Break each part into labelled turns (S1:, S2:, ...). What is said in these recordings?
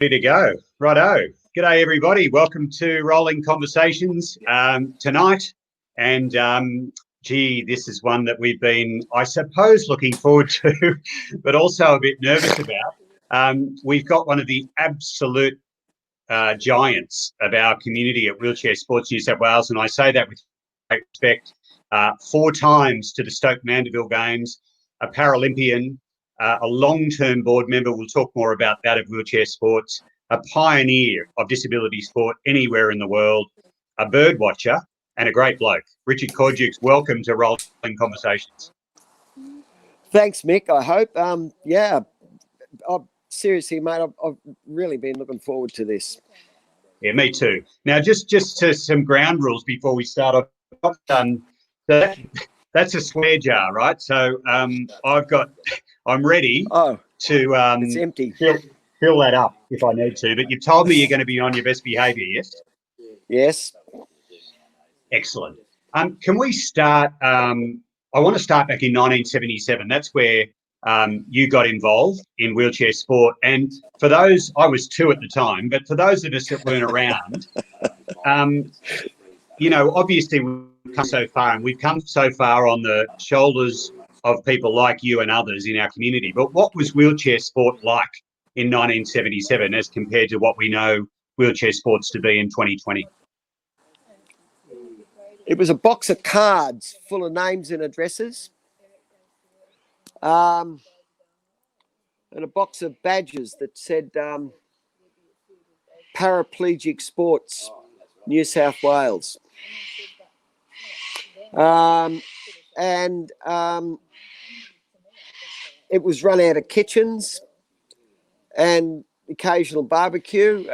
S1: Ready to go. Righto. G'day, everybody. Welcome to Rolling Conversations tonight. And this is one that we've been, I suppose, looking forward to, but also a bit nervous about. We've got one of the absolute giants of our community at Wheelchair Sports New South Wales, and I say that with great respect. 4 times to the Stoke Mandeville Games, a Paralympian, a long-term board member. We'll talk more about that of wheelchair sports, a pioneer of disability sport anywhere in the world, a bird watcher, and a great bloke. Richard Cordukes, welcome to Rolling Conversations.
S2: Thanks, Mick. I hope. Seriously, mate, I've really been looking forward to this.
S1: Yeah, me too. Now, just to some ground rules before we start off. That's a swear jar, right? So I'm ready to
S2: it's empty.
S1: Fill that up if I need to. But you've told me you're going to be on your best behaviour, yes?
S2: Yes.
S1: Excellent. Can we start? I want to start back in 1977. That's where you got involved in wheelchair sport. And for those, I was 2 at the time, but for those of us that weren't around, obviously we've come so far, and we've come so far on the shoulders of people like you and others in our community. But what was wheelchair sport like in 1977 as compared to what we know wheelchair sports to be in 2020?
S2: It was a box of cards full of names and addresses, and a box of badges that said Paraplegic Sports New South Wales. It was run out of kitchens and occasional barbecue,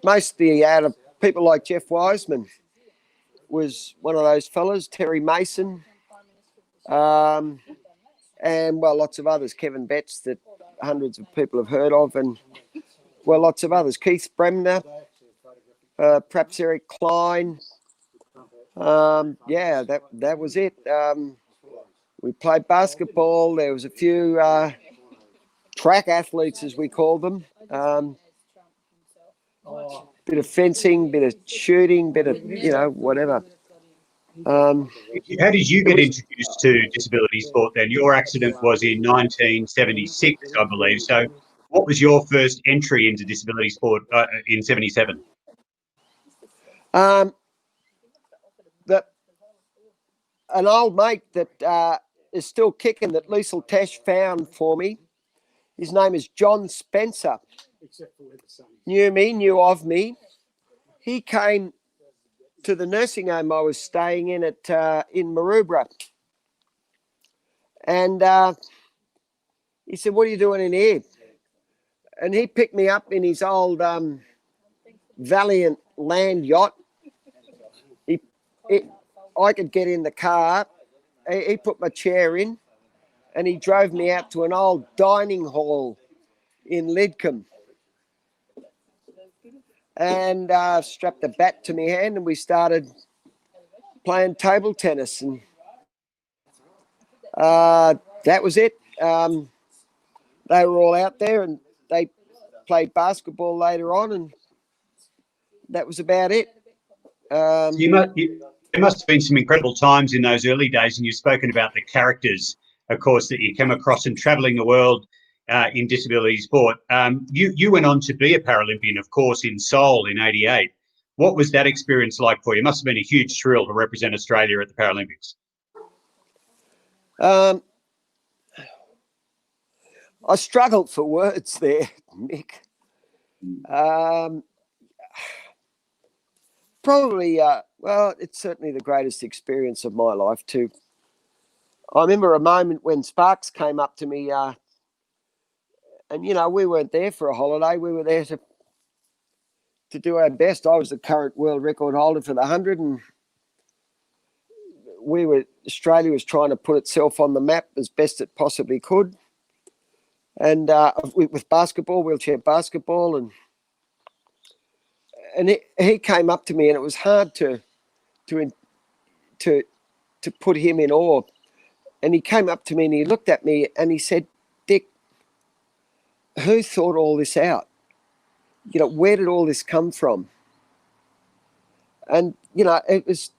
S2: mostly out of people like Jeff Wiseman was one of those fellas, Terry Mason, and, lots of others, Kevin Betts, that hundreds of people have heard of, and, lots of others, Keith Bremner, perhaps Eric Klein. That was it. We played basketball. There was a few track athletes, as we call them. Bit of fencing, bit of shooting, bit of, whatever.
S1: How did you get introduced to disability sport then? Your accident was in 1976, I believe. So what was your first entry into disability sport in 77?
S2: An old mate that is still kicking that Liesl Tesh found for me. His name is John Spencer. Knew of me. He came to the nursing home I was staying in in Mcbride. And he said, "What are you doing in here?" And he picked me up in his old Valiant land yacht. I could get in the car. He put my chair in, and he drove me out to an old dining hall in Lidcombe, and strapped a bat to my hand, and we started playing table tennis, and that was it. They were all out there, and they played basketball later on, and that was about it.
S1: There must have been some incredible times in those early days, and you've spoken about the characters, of course, that you came across and travelling the world in disability sport. You went on to be a Paralympian, of course, in Seoul in '88. What was that experience like for you? It must have been a huge thrill to represent Australia at the Paralympics.
S2: I struggled for words there, Mick. Probably, it's certainly the greatest experience of my life too. I remember a moment when Sparks came up to me, and we weren't there for a holiday. We were there to do our best. I was the current world record holder for the 100, and Australia was trying to put itself on the map as best it possibly could. And with basketball, wheelchair basketball, and he came up to me, and it was hard to put him in awe. And he came up to me and he looked at me and he said, "Dick, who thought all this out? You know, where did all this come from? And, you know, it was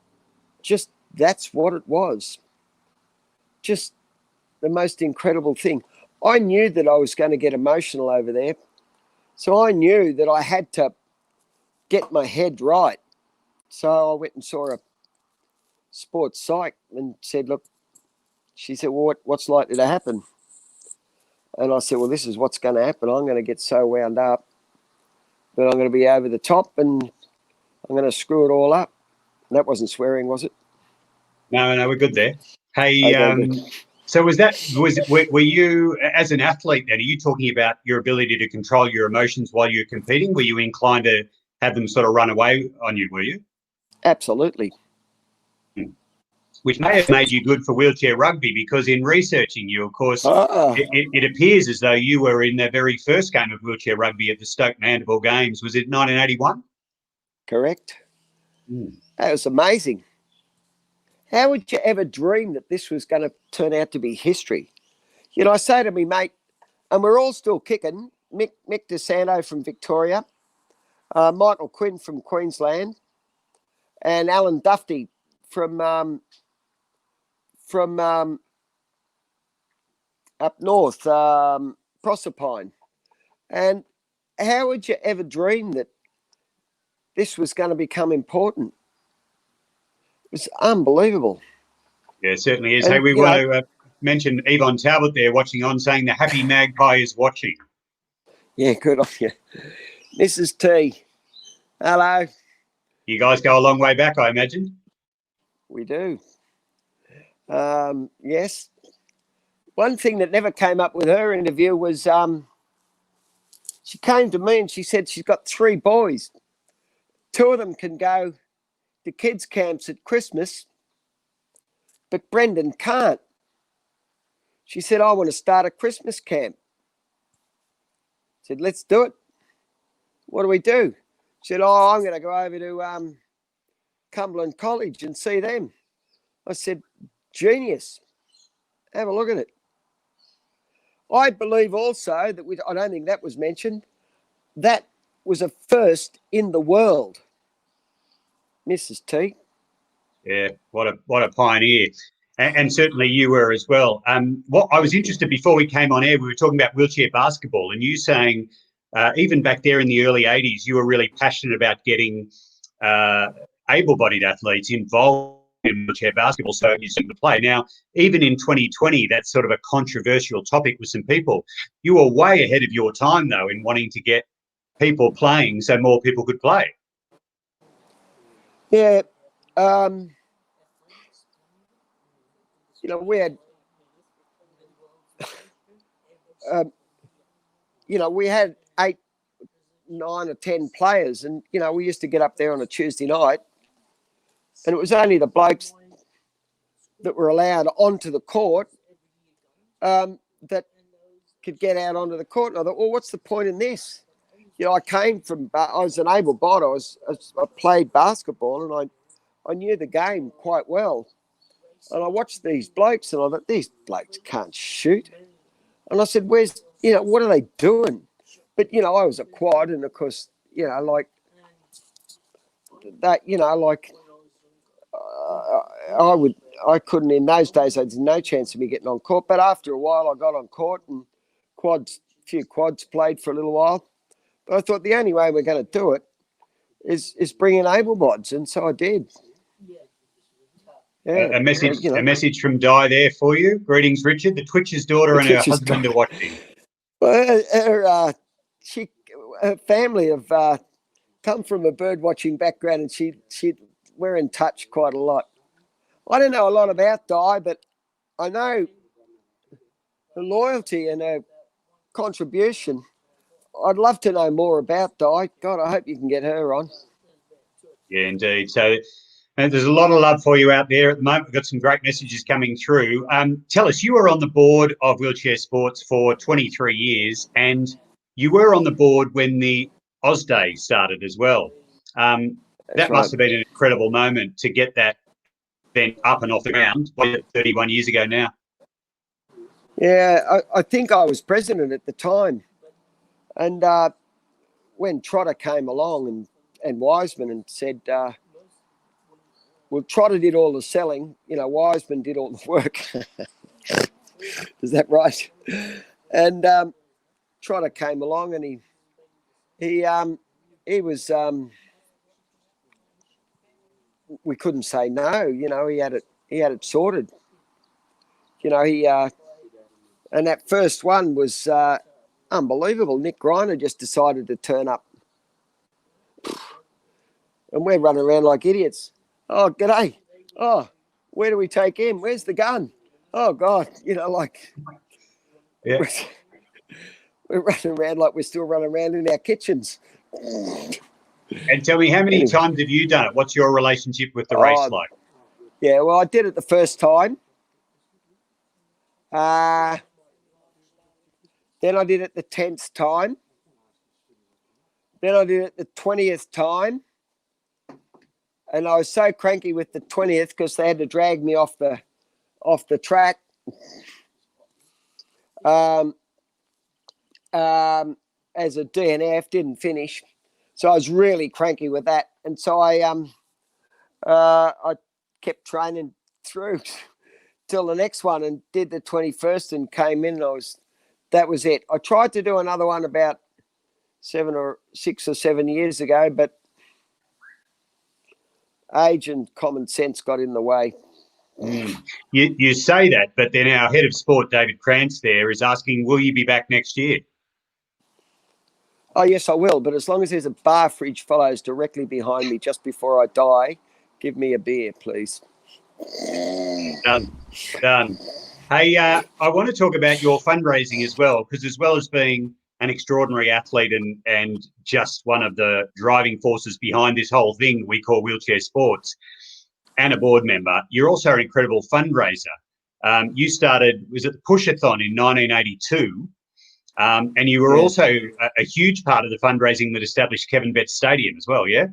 S2: just, that's what it was. Just the most incredible thing. I knew that I was going to get emotional over there. So I knew that I had to get my head right. So I went and saw a sports psych and said, look, she said, well, what's likely to happen? And I said, well, this is what's going to happen. I'm going to get so wound up that I'm going to be over the top and I'm going to screw it all up. And that wasn't swearing, was it?
S1: No, we're good there. Hey,
S2: Okay, good.
S1: so were you, as an athlete then, are you talking about your ability to control your emotions while you're competing? Were you inclined to have them sort of run away on you, were you?
S2: Absolutely.
S1: Which may have made you good for wheelchair rugby, because in researching you, of course, it appears as though you were in the very first game of wheelchair rugby at the Stoke Mandeville Games. Was it 1981?
S2: Correct. That was amazing. How would you ever dream that this was going to turn out to be history? You know, I say to me, mate, and we're all still kicking, Mick DeSanto from Victoria, Michael Quinn from Queensland, and Alan Dufty from up north, Proserpine. And how would you ever dream that this was going to become important? It was unbelievable.
S1: Yeah, it certainly is.
S2: And,
S1: hey, we want to mention Yvonne Talbot there watching on, saying the happy magpie is watching.
S2: Yeah, good on you. Mrs. T, hello.
S1: You guys go a long way back, I imagine.
S2: We do. Yes. One thing that never came up with her interview was she came to me and she said she's got 3 boys. 2 of them can go to kids' camps at Christmas, but Brendan can't. She said, I want to start a Christmas camp. I said, let's do it. What do we do? She said, oh, I'm going to go over to Cumberland College and see them. I said, genius. Have a look at it. I believe also that I don't think that was mentioned. That was a first in the world, Mrs. T.
S1: Yeah, what a pioneer. And certainly you were as well. What I was interested, before we came on air, we were talking about wheelchair basketball, and you saying even back there in the early 80s, you were really passionate about getting able-bodied athletes involved in wheelchair basketball so you see the play. Now, even in 2020, that's sort of a controversial topic with some people. You were way ahead of your time, though, in wanting to get people playing so more people could play.
S2: Yeah. You know, we had, we had 8, 9 or 10 players, and, you know, we used to get up there on a Tuesday night, and it was only the blokes that were allowed onto the court that could get out onto the court. And I thought, well, what's the point in this? You know, I was an able-bodied, I played basketball, and I knew the game quite well. And I watched these blokes, and I thought, these blokes can't shoot. And I said, what are they doing? But, you know, I was a quad, and of course, you know, like that, you know, like I couldn't, in those days, there was no chance of me getting on court. But after a while, I got on court, and a few quads played for a little while. But I thought the only way we're going to do it is bring in able-bodies, and so I did.
S1: Yeah, a message from Di there for you. Greetings, Richard. The Twitcher's daughter and her husband are watching.
S2: Well, her family have come from a bird watching background, and we're in touch quite a lot. I don't know a lot about Di, but I know her loyalty and her contribution. I'd love to know more about Di. God, I hope you can get her on.
S1: Yeah, indeed. So there's a lot of love for you out there at the moment. We've got some great messages coming through. Tell us, you were on the board of Wheelchair Sports for 23 years, and you were on the board when the Oz Day started as well. That must have been an incredible moment to get that event up and off the ground 31 years ago now.
S2: Yeah, I think I was president at the time. And when Trotter came along and Wiseman and said, well, Trotter did all the selling, Wiseman did all the work. Is that right? And Trotter came along and he was, we couldn't say no, he had it sorted. And that first one was unbelievable. Nick Griner just decided to turn up. And we're running around like idiots. Oh, g'day. Oh, where do we take him? Where's the gun? Oh, God.
S1: Yeah.
S2: We're running around like we're still running around in our kitchens.
S1: And tell me, how many times have you done it? What's your relationship with the race like?
S2: Yeah, well, I did it the first time. Then I did it the 10th time. Then I did it the 20th time. And I was so cranky with the 20th because they had to drag me off the track. As a DNF, didn't finish. So I was really cranky with that. And so I kept training through till the next one and did the 21st and came in. And that was it. I tried to do another one about 6 or 7 years ago, but age and common sense got in the way.
S1: You say that, but then our head of sport, David Krantz, there is asking, will you be back next year?
S2: Oh, yes, I will. But as long as there's a bar fridge follows directly behind me just before I die, give me a beer, please.
S1: Done. Hey, I want to talk about your fundraising as well, because as well as being an extraordinary athlete and just one of the driving forces behind this whole thing we call wheelchair sports, and a board member, you're also an incredible fundraiser. You started, was it the Pushathon in 1982? And you were also a huge part of the fundraising that established Kevin Betts Stadium as well, yeah?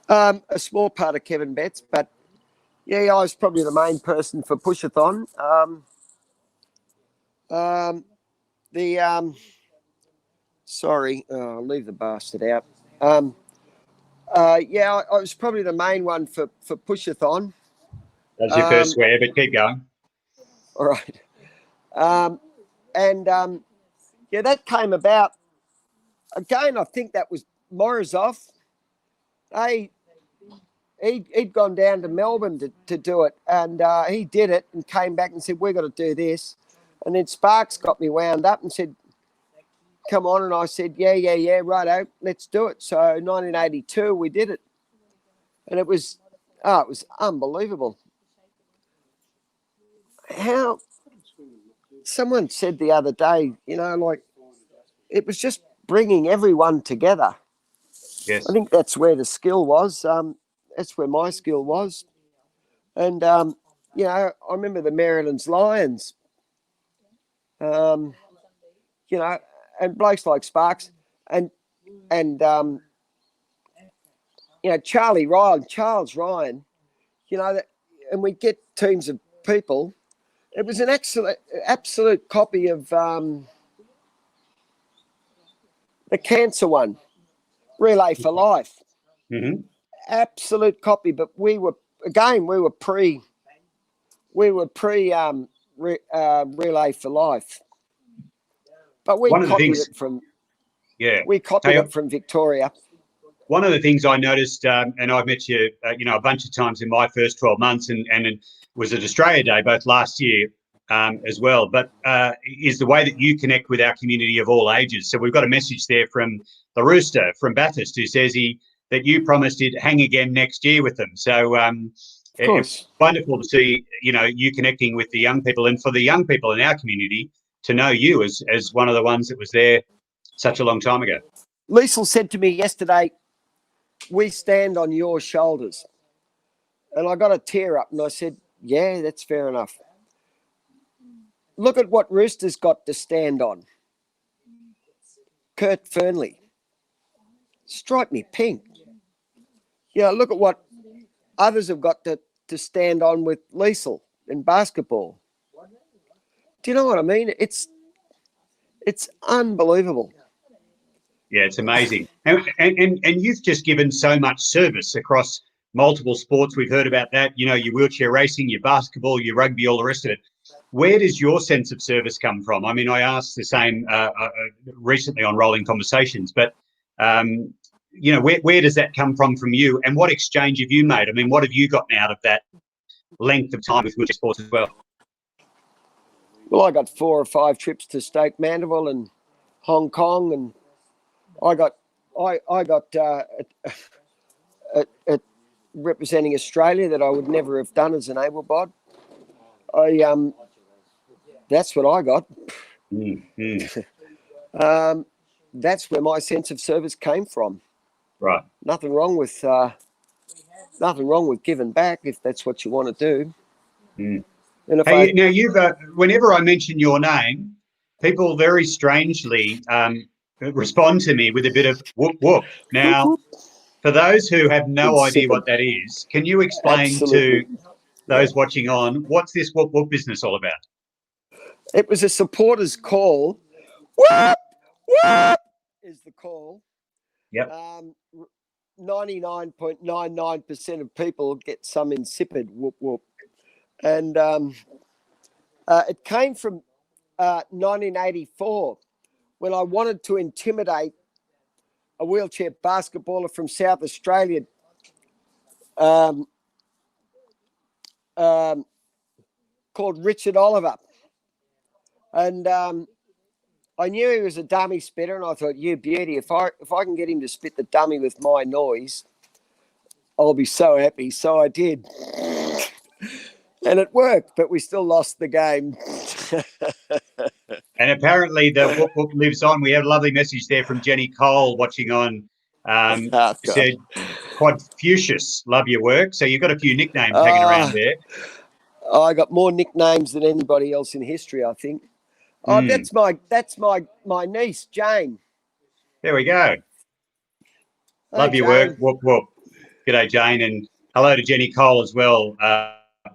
S2: A small part of Kevin Betts, but yeah, I was probably the main person for Pushathon. I'll leave the bastard out. I was probably the main one for Pushathon.
S1: That was your first swear, but keep going.
S2: All right. That came about. Again, I think that was Morozov. He'd gone down to Melbourne to do it, and he did it and came back and said, we've got to do this. And then Sparks got me wound up and said, come on. And I said, yeah, righto, let's do it. So 1982, we did it. And it was unbelievable. How someone said the other day, it was just bringing everyone together.
S1: Yes.
S2: I think that's where the skill was. That's where my skill was. And, I remember the Maryland's Lions, and blokes like Sparks and Charles Ryan, and we get teams of people. It was an absolute copy of the cancer one, Relay for Life.
S1: Mm-hmm.
S2: Absolute copy, but we were pre Relay for Life, but we copied it from Victoria.
S1: One of the things I noticed, and I've met you, a bunch of times in my first 12 months, and it was at Australia Day both last year as well, but is the way that you connect with our community of all ages. So we've got a message there from the Rooster, from Bathurst, who says that you promised he'd hang again next year with them. So it's wonderful to see, you connecting with the young people, and for the young people in our community to know you as one of the ones that was there such a long time ago.
S2: Liesl said to me yesterday, we stand on your shoulders. And I got a tear up and I said, yeah, that's fair enough. Look at what Rooster's got to stand on. Kurt Fernley. Strike me pink. Look at what others have got to stand on with Liesl in basketball. Do you know what I mean? It's unbelievable.
S1: Yeah, it's amazing. And you've just given so much service across multiple sports. We've heard about that, you know, your wheelchair racing, your basketball, your rugby, all the rest of it. Where does your sense of service come from? I mean, I asked the same recently on Rolling Conversations, but, you know, where does that come from you? And what exchange have you made? I mean, what have you gotten out of that length of time with wheelchair sports as well?
S2: Well, I got 4 or 5 trips to Stoke Mandeville and Hong Kong, and I got representing Australia that I would never have done as an able-bod. That's what I got. That's where my sense of service came from.
S1: Right.
S2: Nothing wrong with giving back if that's what you want to do. And if
S1: now you've whenever I mention your name, people very strangely respond to me with a bit of whoop whoop. Now, for those who have no idea what that is, can you explain to those watching on what's this whoop whoop business all about?
S2: It was a supporter's call. Whoop whoop is the call.
S1: Yep.
S2: 99.99% of people get some insipid whoop whoop, and it came from 1984 when I wanted to intimidate a wheelchair basketballer from South Australia, called Richard Oliver, and I knew he was a dummy spitter, and I thought, you beauty, if I can get him to spit the dummy with my noise, I'll be so happy. So I did. And it worked, but we still lost the game.
S1: And apparently the whoop whoop lives on. We have a lovely message there from Jenny Cole watching on. Said, Quadfucius, love your work. So you've got a few nicknames hanging around there.
S2: I got more nicknames than anybody else in history, I think. Oh, that's my niece, Jane.
S1: There we go. Love your work. Whoop whoop. G'day, Jane, and hello to Jenny Cole as well,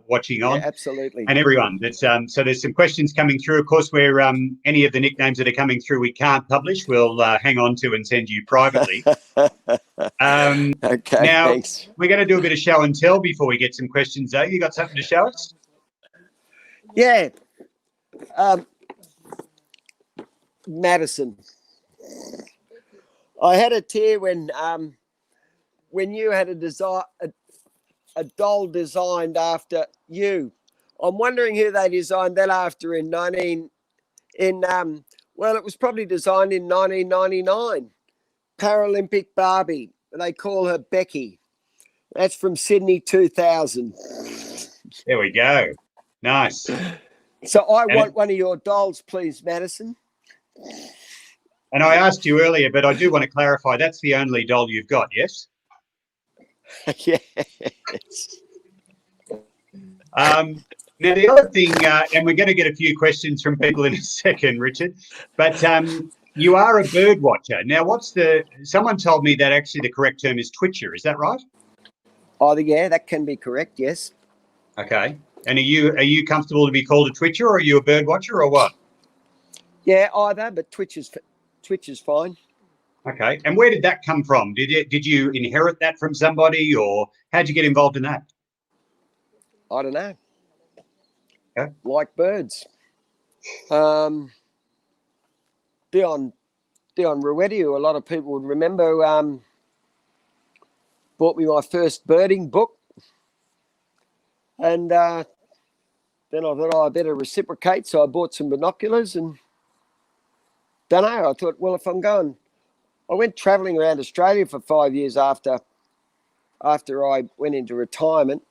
S1: watching on.
S2: Yeah, absolutely.
S1: And everyone. That's so there's some questions coming through. Of course, where any of the nicknames that are coming through we can't publish, we'll hang on to and send you privately.
S2: Okay,
S1: now,
S2: thanks.
S1: we're going to do a bit of show and tell before we get some questions, though. You got something to show us?
S2: Yeah. Madison. I had a tear when you had a doll designed after you. I'm wondering who they designed that after it was probably designed in 1999. Paralympic Barbie. They call her Becky. That's from Sydney 2000.
S1: There we go. Nice.
S2: So I want one of your dolls, please, Madison.
S1: And I asked you earlier, but I do want to clarify, that's the only doll you've got, yes?
S2: Yes.
S1: Now, the other thing, and we're going to get a few questions from people in a second, Richard, but you are a bird watcher. Now, someone told me that actually the correct term is twitcher. Is that right?
S2: Oh, yeah, that can be correct, yes.
S1: Okay. And are you comfortable to be called a twitcher, or are you a bird watcher, or what?
S2: Yeah, either, but twitcher's fine.
S1: Okay. And where did that come from? Did you inherit that from somebody, or how'd you get involved in that?
S2: I don't know.
S1: Okay.
S2: Like birds. Dion Ruetti, who a lot of people would remember, bought me my first birding book. And then I thought, I better reciprocate. So I bought some binoculars and don't know. I thought, well, if I went traveling around Australia for 5 years after I went into retirement.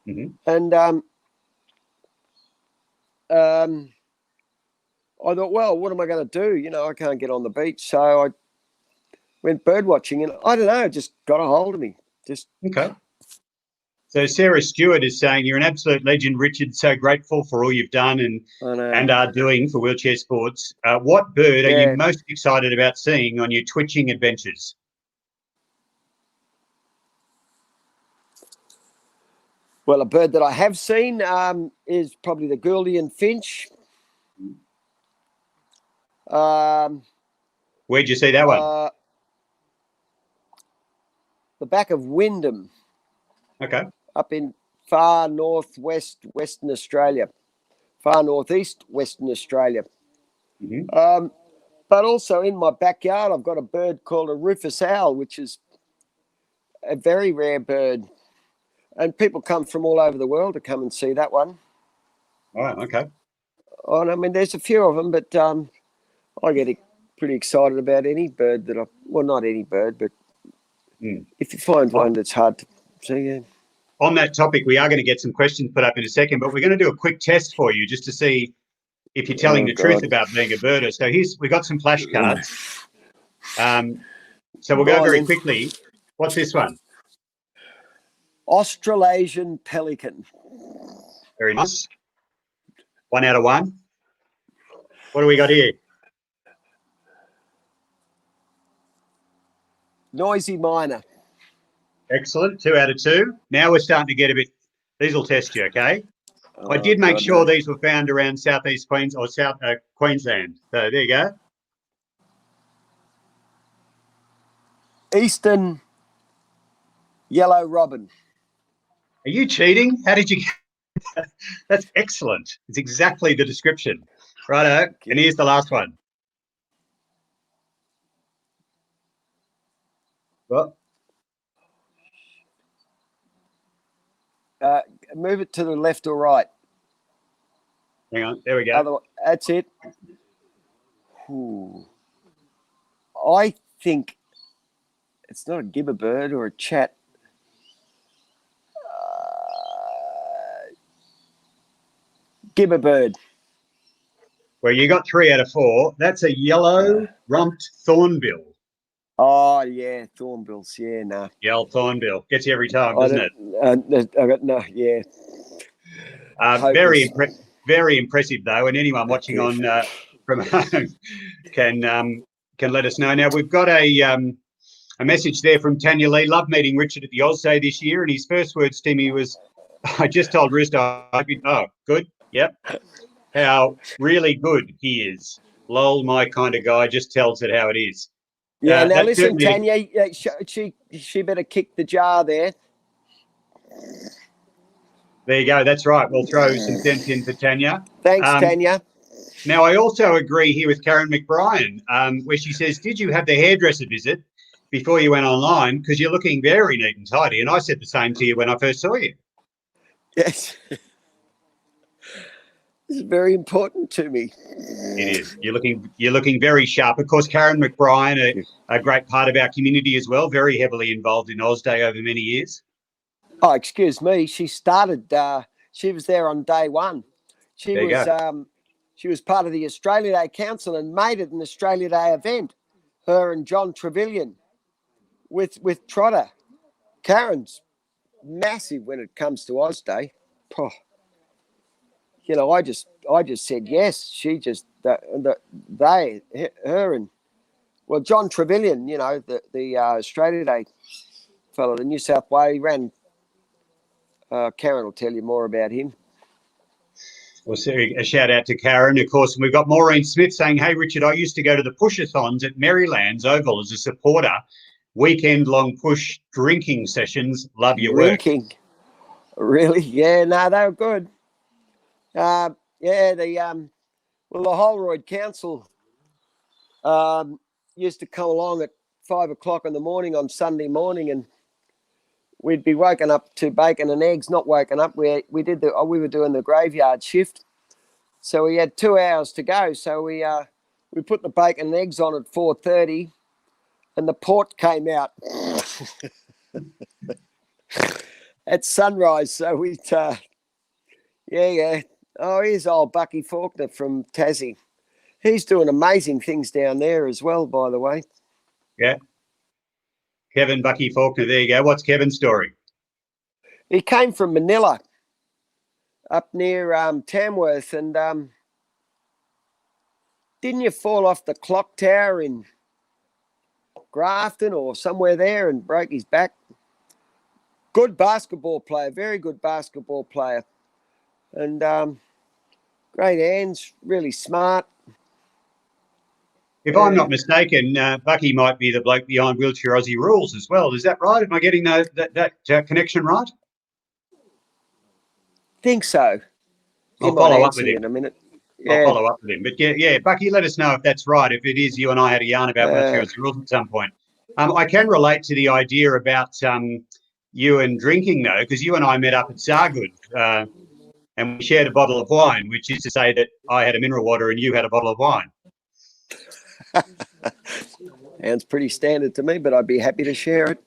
S1: Mm-hmm.
S2: And I thought, well, what am I going to do? You know, I can't get on the beach. So I went bird watching and I don't know, it just got a hold of me.
S1: Okay. So Sarah Stewart is saying, you're an absolute legend, Richard. So grateful for all you've done and are doing for wheelchair sports. What bird are you most excited about seeing on your twitching adventures?
S2: Well, a bird that I have seen is probably the Gouldian finch.
S1: Where'd you see that one?
S2: The back of Wyndham.
S1: Okay.
S2: Up in far northwest Western Australia, far northeast Western Australia.
S1: Mm-hmm.
S2: But also in my backyard, I've got a bird called a rufous owl, which is a very rare bird. And people come from all over the world to come and see that one.
S1: Oh, okay.
S2: And I mean, there's a few of them, but I get pretty excited about any bird that well, not any bird, but if you find one that's hard to see. Yeah.
S1: On that topic, we are going to get some questions put up in a second, but we're going to do a quick test for you just to see if you're telling the truth about being a birder. So we've got some flashcards. So we'll go very quickly. What's this one?
S2: Australasian pelican.
S1: Very nice. 1 out of 1. What do we got here?
S2: Noisy miner.
S1: Excellent. 2 out of 2. Now we're starting to get a bit. These will test you, okay? I did make sure these were found around southeast Queens or South Queensland. So there you go.
S2: Eastern yellow robin.
S1: Are you cheating? How did you get that? That's excellent. It's exactly the description. Righto. And here's the last one. Well,
S2: move it to the left or right.
S1: Hang on. There we go.
S2: That's it. Ooh. I think it's not a gibber bird or a chat. Gibber bird.
S1: Well, you got 3 out of 4. That's a yellow rumped thornbill.
S2: Oh, yeah, thornbills. Yeah, no.
S1: Yellow thornbill. Gets you every time, doesn't it?
S2: I got no, yeah.
S1: Very impressive, though, and anyone watching on from home can let us know. Now, we've got a message there from Tanya Lee. Love meeting Richard at the Oz Day this year, and his first words to me was, I just told Rooster, oh, good, yep. How really good he is. Lol, my kind of guy, just tells it how it is.
S2: Yeah, now listen, Tanya, she better kick the jar there.
S1: There you go. That's right. We'll throw some cents in for Tanya.
S2: Thanks, Tanya.
S1: Now, I also agree here with Karen Mcbride, where she says, did you have the hairdresser visit before you went online? Because you're looking very neat and tidy. And I said the same to you when I first saw you.
S2: Yes. This is very important to me.
S1: It is. You're looking very sharp. Of course, Karen Mcbride, a great part of our community as well, very heavily involved in Oz Day over many years.
S2: Oh, excuse me. She started. She was there on day one. She was part of the Australia Day Council and made it an Australia Day event. Her and John Trevelyan with Trotter. Karen's massive when it comes to Oz Day. Oh. You know, I just said yes. She just her and John Trevelyan, you know, the Australia Day fellow, the New South Wales, he ran. Karen will tell you more about him.
S1: Well, so a shout out to Karen, of course. And we've got Maureen Smith saying, hey, Richard, I used to go to the push-a-thons at Maryland's Oval as a supporter. Weekend-long push drinking sessions. Love your work.
S2: Drinking? Really? Yeah, no, they were good. The Holroyd Council used to come along at 5 o'clock in the morning on Sunday morning, and we'd be woken up to bacon and eggs. Not woken up. We were doing the graveyard shift, so we had 2 hours to go. So we put the bacon and eggs on at 4:30, and the port came out at sunrise. So we, Oh, here's old Bucky Faulkner from Tassie. He's doing amazing things down there as well, by the way.
S1: Yeah. Kevin Bucky Faulkner, there you go. What's Kevin's story?
S2: He came from Manila, up near Tamworth, and didn't you fall off the clock tower in Grafton or somewhere there and broke his back? Good basketball player, very good basketball player. And great hands, really smart.
S1: If I'm not mistaken, Bucky might be the bloke behind Wheelchair Aussie Rules as well. Is that right? Am I getting that connection right?
S2: Think so. He
S1: I'll
S2: might
S1: follow up
S2: answer
S1: with
S2: you
S1: him.
S2: in a minute.
S1: I'll
S2: Yeah.
S1: follow up with him. But yeah, Bucky, let us know if that's right. If it is, you and I had a yarn about Wheelchair Aussie Rules at some point. I can relate to the idea about you and drinking, though, because you and I met up at Sargood and we shared a bottle of wine, which is to say that I had a mineral water and you had a bottle of wine.
S2: Sounds pretty standard to me, but I'd be happy to share it.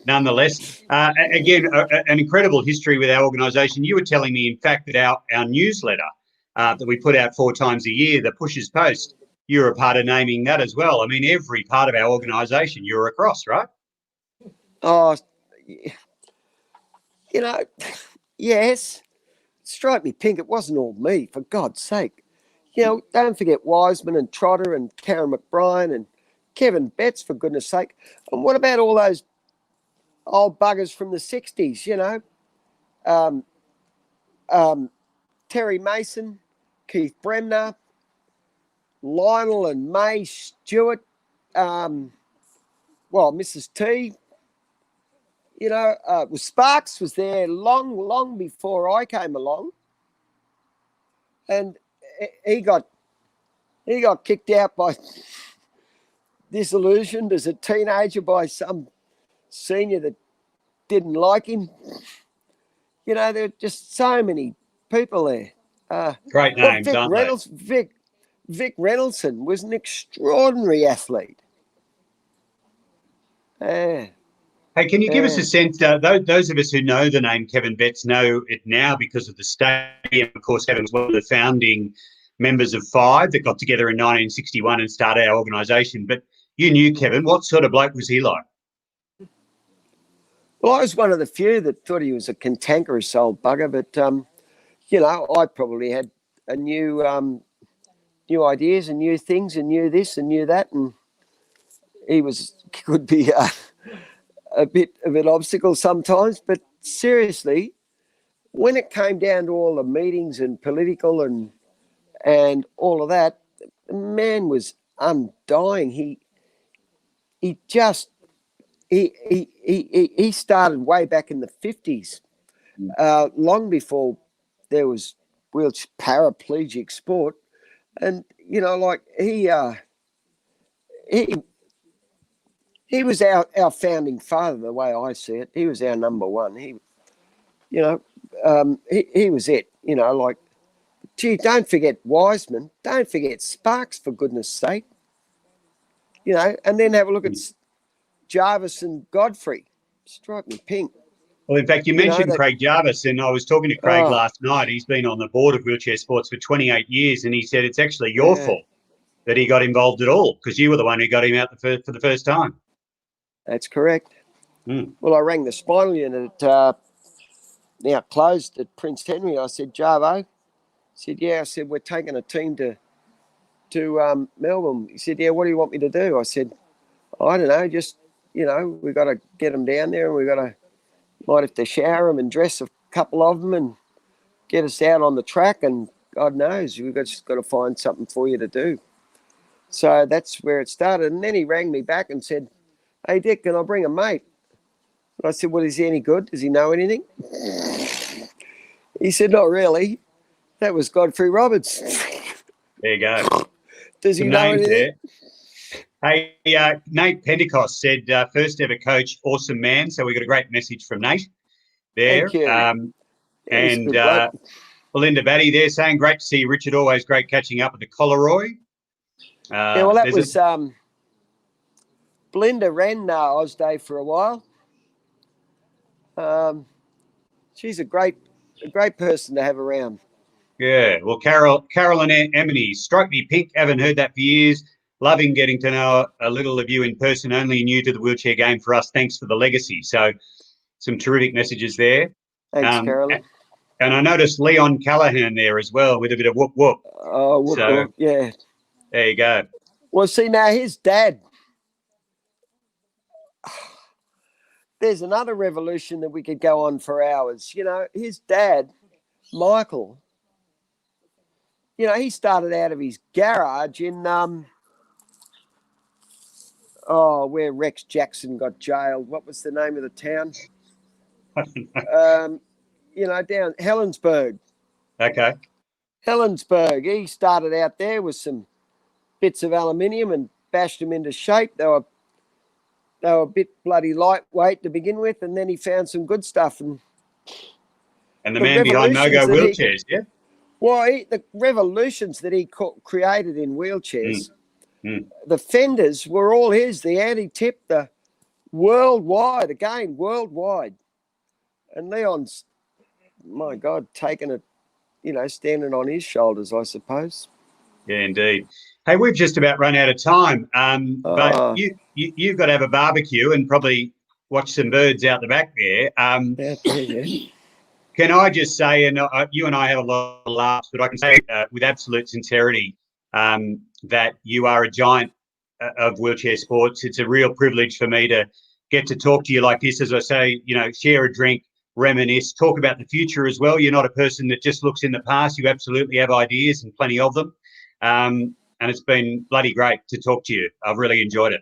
S1: Nonetheless, again, an incredible history with our organisation. You were telling me, in fact, that our newsletter that we put out 4 times a year, the Pushers Post, you're a part of naming that as well. I mean, every part of our organisation you're across, right?
S2: Oh, yes. Strike me pink. It wasn't all me, for God's sake. Don't forget Wiseman and Trotter and Karen McBride and Kevin Betts, for goodness sake. And what about all those old buggers from the 60s, Terry Mason, Keith Bremner, Lionel and May Stewart, Mrs. T, was Sparks was there long before I came along. And he got kicked out by disillusioned as a teenager by some senior that didn't like him. There are just so many people there.
S1: Great names, aren't they?
S2: Vic Reynoldson was an extraordinary athlete.
S1: Hey, can you give us a sense? Those of us who know the name Kevin Betts know it now because of the stadium. Of course, Kevin was one of the founding members of Five that got together in 1961 and started our organisation. But you knew Kevin. What sort of bloke was he like?
S2: Well, I was one of the few that thought he was a cantankerous old bugger, but I probably had a new ideas and new things and knew this and knew that, and he could be a bit of an obstacle sometimes. But seriously, when it came down to all the meetings and political and all of that, the man was undying. He started way back in the 50s, long before there was wheelchair paraplegic sport. And he was our founding father, the way I see it. He was our number one. He was it. Gee, don't forget Wiseman. Don't forget Sparks, for goodness sake. And then have a look at Jarvis and Godfrey. Strike me pink.
S1: Well, in fact, you mentioned Craig Jarvis, and I was talking to Craig last night. He's been on the board of Wheelchair Sports for 28 years, and he said it's actually your fault that he got involved at all because you were the one who got him out for the first time.
S2: That's correct. Well, I rang the spinal unit now closed at Prince Henry. I said, Jarvo. He said, yeah. I said, we're taking a team to Melbourne. He said, yeah, what do you want me to do? I said, I don't know, just, we've got to get them down there and might have to shower them and dress a couple of them and get us out on the track, and God knows, we've just got to find something for you to do. So that's where it started. And then he rang me back and said, hey, Dick, can I bring a mate? And I said, well, is he any good? Does he know anything? He said, not really. That was Godfrey Roberts.
S1: There you go.
S2: Does he know anything?
S1: Hey, Nate Pentecost said, first ever coach, awesome man. So we got a great message from Nate there.
S2: Thank you.
S1: And Belinda Batty there saying, great to see you, Richard. Always great catching up with the Coleroy.
S2: That was Belinda ran Ozday for a while. She's a great person to have around.
S1: Yeah, well, Carol and Emily, strike me pink. Haven't heard that for years. Loving getting to know a little of you in person. Only new to the wheelchair game for us. Thanks for the legacy. So, some terrific messages there.
S2: Thanks, Carolyn.
S1: And I noticed Leon Callahan there as well with a bit of whoop whoop.
S2: Oh, whoop whoop, yeah.
S1: There you go.
S2: Well, see, now his dad. There's another revolution that we could go on for hours. His dad, Michael, he started out of his garage in where Rex Jackson got jailed. What was the name of the town? Down Helensburgh.
S1: Okay.
S2: Helensburgh. He started out there with some bits of aluminium and bashed them into shape. They were a bit bloody lightweight to begin with, and then he found some good stuff. And
S1: the man behind Mogo Wheelchairs, yeah?
S2: Well, the revolutions that he created in wheelchairs, the fenders were all his, the anti-tip, the worldwide. And Leon's, my God, taken it, standing on his shoulders, I suppose.
S1: Yeah, indeed. Hey, we've just about run out of time, but you've got to have a barbecue and probably watch some birds out the back there. Can I just say, and you and I have a lot of laughs, but I can say with absolute sincerity that you are a giant of wheelchair sports. It's a real privilege for me to get to talk to you like this. As I say, share a drink, reminisce, talk about the future as well. You're not a person that just looks in the past. You absolutely have ideas and plenty of them. And it's been bloody great to talk to you. I've really enjoyed it.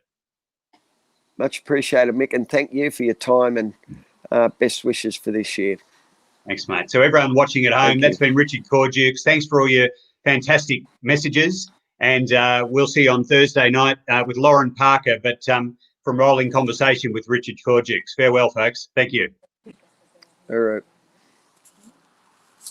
S2: Much appreciated, Mick, and thank you for your time and best wishes for this year.
S1: Thanks, mate. So everyone watching at home, that's been Richard Cordukes. Thanks for all your fantastic messages. And we'll see you on Thursday night with Lauren Parker, but from Rolling Conversation with Richard Cordukes. Farewell, folks. Thank you.
S2: All right.